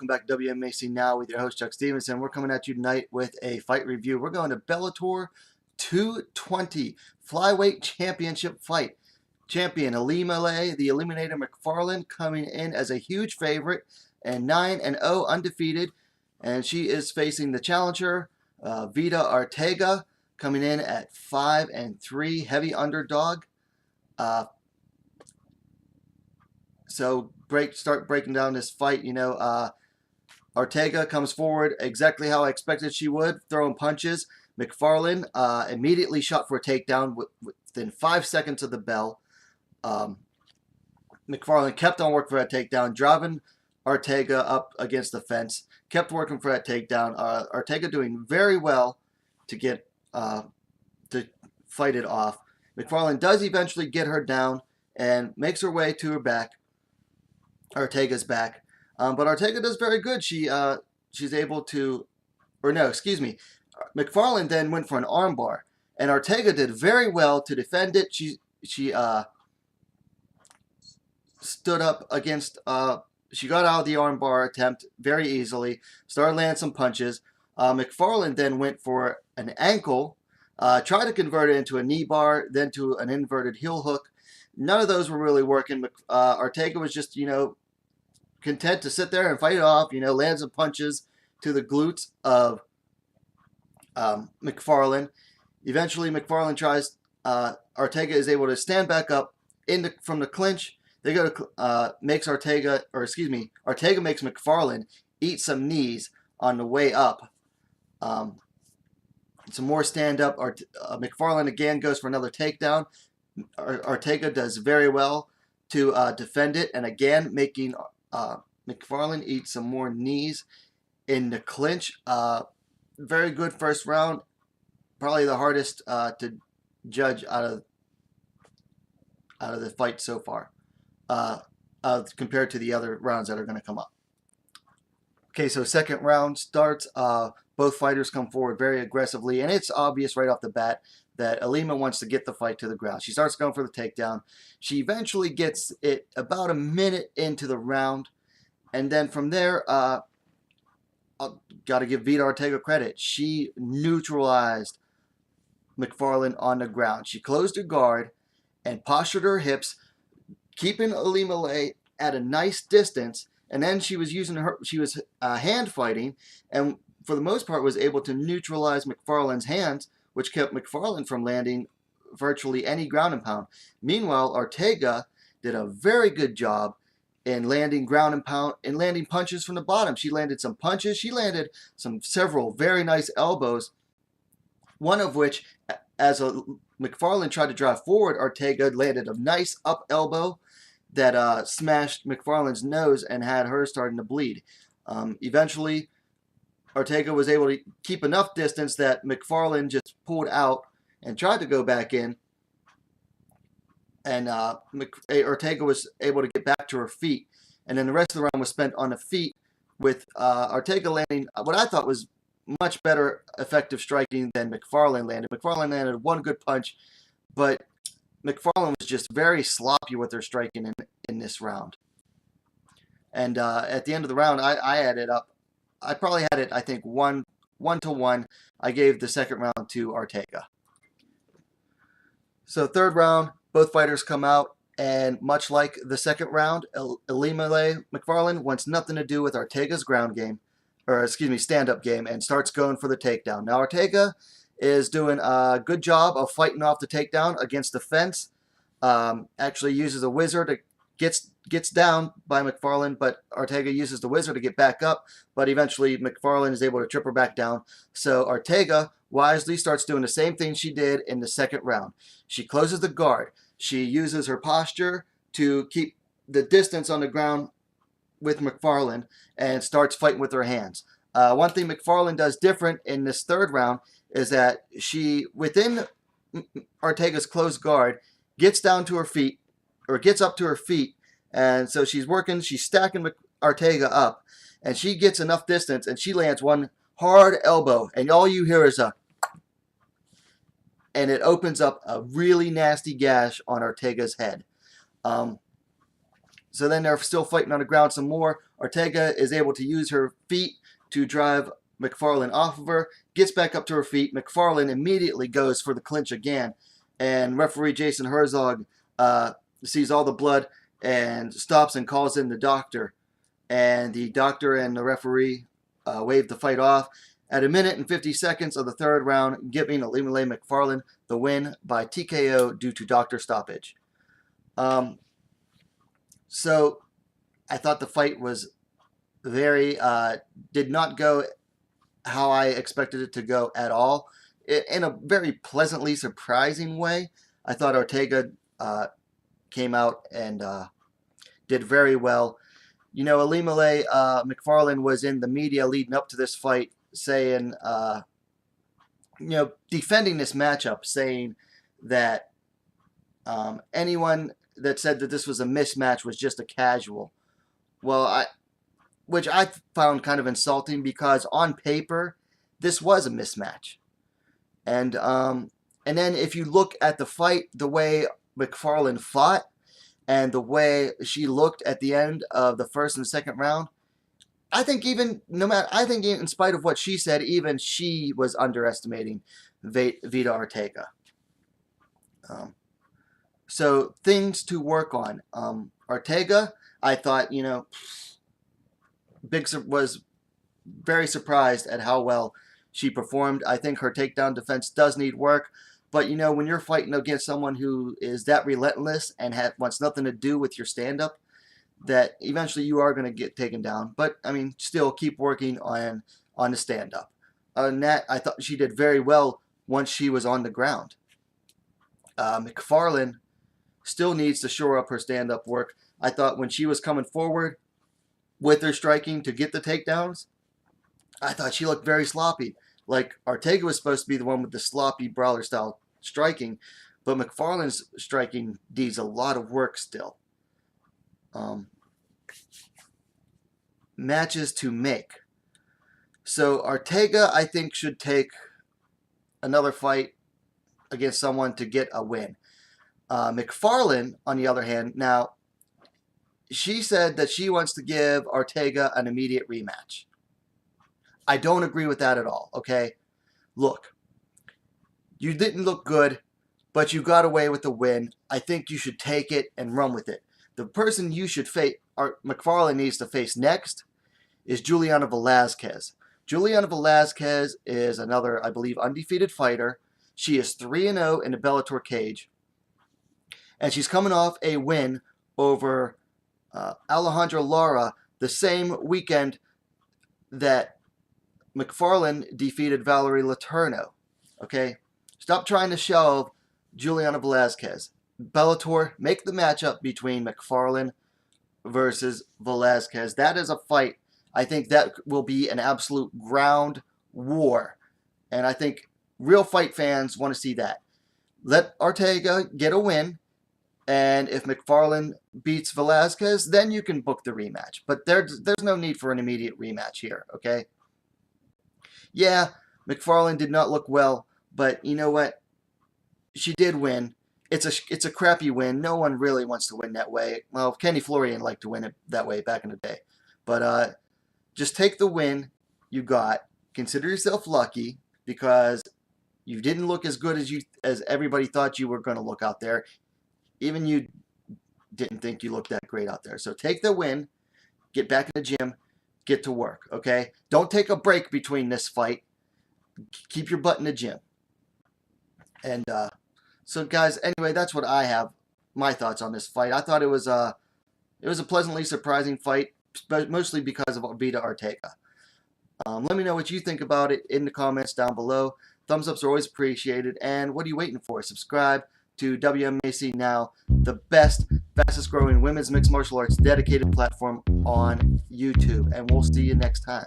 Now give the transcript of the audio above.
welcome back to WMMA Now with your host Chuck Stevenson. We're coming at you tonight with a fight review. We're going to Bellator 220 flyweight championship fight. Champion Ilima-Lei, the Eliminator Macfarlane, coming in as a huge favorite and 9-0 undefeated. And she is facing the challenger, Veta Arteaga, coming in at 5-3, heavy underdog. So start breaking down this fight. Arteaga comes forward exactly how I expected she would, throwing punches. Macfarlane immediately shot for a takedown within 5 seconds of the bell. Macfarlane kept on working for that takedown, driving Arteaga up against the fence. Kept working for that takedown. Arteaga doing very well to get to fight it off. Macfarlane does eventually get her down and makes her way to her back. Arteaga's back, but Arteaga does very good. She's able to, or no, excuse me. Macfarlane then went for an armbar, and Arteaga did very well to defend it. She stood up against. She got out of the armbar attempt very easily. Started landing some punches. Macfarlane then went for an ankle, tried to convert it into a knee bar, then to an inverted heel hook. None of those were really working. Arteaga was just, content to sit there and fight it off, land some punches to the glutes of Macfarlane. Eventually, Macfarlane tries, Arteaga is able to stand back up from the clinch. They go to, Arteaga makes Macfarlane eat some knees on the way up. Some more stand up. Macfarlane again goes for another takedown. Arteaga does very well to defend it, and again making Macfarlane eat some more knees in the clinch. Very good first round. Probably the hardest to judge out of the fight so far, compared to the other rounds that are going to come up. Okay, so second round starts. Both fighters come forward very aggressively, and it's obvious right off the bat that Ilima wants to get the fight to the ground. She starts going for the takedown. She eventually gets it about a minute into the round, and then from there, I've got to give Veta Arteaga credit. She neutralized Macfarlane on the ground. She closed her guard and postured her hips, keeping Ilima-Lei at a nice distance, and then she was hand fighting, and for the most part was able to neutralize Macfarlane's hands, which kept Macfarlane from landing virtually any ground and pound. Meanwhile, Arteaga did a very good job in landing ground and pound and landing punches from the bottom. She landed some punches. She landed several very nice elbows, one of which, as Macfarlane tried to drive forward, Arteaga landed a nice up elbow that smashed Macfarlane's nose and had her starting to bleed. Eventually, Arteaga was able to keep enough distance that Macfarlane just pulled out and tried to go back in. And Arteaga was able to get back to her feet. And then the rest of the round was spent on the feet, with Arteaga landing what I thought was much better effective striking than Macfarlane landed. Macfarlane landed one good punch, but Macfarlane was just very sloppy with her striking in this round. And at the end of the round, I added up. I probably had it, I think, 1-1. I gave the second round to Arteaga. So third round, both fighters come out, and much like the second round, Ilima-Lei Macfarlane wants nothing to do with Arteaga's stand-up game, and starts going for the takedown. Now Arteaga is doing a good job of fighting off the takedown against the fence. Actually uses a wizard, gets down by Macfarlane, but Arteaga uses the wizard to get back up, but eventually Macfarlane is able to trip her back down. So Arteaga wisely starts doing the same thing she did in the second round. She closes the guard. She uses her posture to keep the distance on the ground with Macfarlane and starts fighting with her hands. One thing Macfarlane does different in this third round is that she, within Arteaga's closed guard, gets down to her feet, or gets up to her feet, and so she's stacking Arteaga up, and she gets enough distance, and she lands one hard elbow, and all you hear is and it opens up a really nasty gash on Arteaga's head. So then they're still fighting on the ground some more. Arteaga is able to use her feet to drive Macfarlane off of her, gets back up to her feet. Macfarlane immediately goes for the clinch again, and referee Jason Herzog sees all the blood and stops and calls in the doctor. And the doctor and the referee wave the fight off at 1 minute and 50 seconds of the third round, giving Ilima-Lei Macfarlane the win by TKO due to doctor stoppage. So I thought the fight was very, did not go how I expected it to go at all. In a very pleasantly surprising way, I thought Arteaga came out and did very well. You know, Ilima-Lei Macfarlane was in the media leading up to this fight saying, you know, defending this matchup, saying that anyone that said that this was a mismatch was just a casual. Well, which I found kind of insulting, because on paper, this was a mismatch. And then if you look at the fight, the way Macfarlane fought and the way she looked at the end of the first and second round, I think in spite of what she said, even she was underestimating Veta Arteaga. So things to work on. Arteaga, I thought, you know, was very surprised at how well she performed. I think her takedown defense does need work. But, you know, when you're fighting against someone who is that relentless and wants nothing to do with your stand-up, that eventually you are going to get taken down. But, I mean, still keep working on the stand-up. On that, I thought she did very well once she was on the ground. Macfarlane still needs to shore up her stand-up work. I thought when she was coming forward with her striking to get the takedowns, I thought she looked very sloppy. Like, Arteaga was supposed to be the one with the sloppy brawler-style striking, but Macfarlane's striking needs a lot of work still. Matches to make. So Arteaga, I think, should take another fight against someone to get a win. Macfarlane, on the other hand, now, she said that she wants to give Arteaga an immediate rematch. I don't agree with that at all, okay? Look, you didn't look good, but you got away with the win. I think you should take it and run with it. The person you should face, Macfarlane needs to face next, is Juliana Velasquez. Juliana Velasquez is another, I believe, undefeated fighter. She is 3-0 in the Bellator cage. And she's coming off a win over Alejandra Lara the same weekend that Macfarlane defeated Valerie Letourneau. Okay? Stop trying to shelve Juliana Velasquez. Bellator, make the matchup between Macfarlane versus Velasquez. That is a fight. I think that will be an absolute ground war. And I think real fight fans want to see that. Let Arteaga get a win. And if Macfarlane beats Velasquez, then you can book the rematch. But there's no need for an immediate rematch here, okay? Yeah, Macfarlane did not look well, but you know what? She did win. It's a crappy win. No one really wants to win that way. Well, Kenny Florian liked to win it that way back in the day. But just take the win you got. Consider yourself lucky, because you didn't look as good as everybody thought you were going to look out there. Even you didn't think you looked that great out there. So take the win, get back in the gym, get to work, okay? Don't take a break between this fight. Keep your butt in the gym. And so, guys, anyway, that's what I have, my thoughts on this fight. I thought it was a pleasantly surprising fight, mostly because of Veta Arteaga. Let me know what you think about it in the comments down below. Thumbs ups are always appreciated. And what are you waiting for? Subscribe to WMMA Now, the best, fastest growing women's mixed martial arts dedicated platform on YouTube. And we'll see you next time.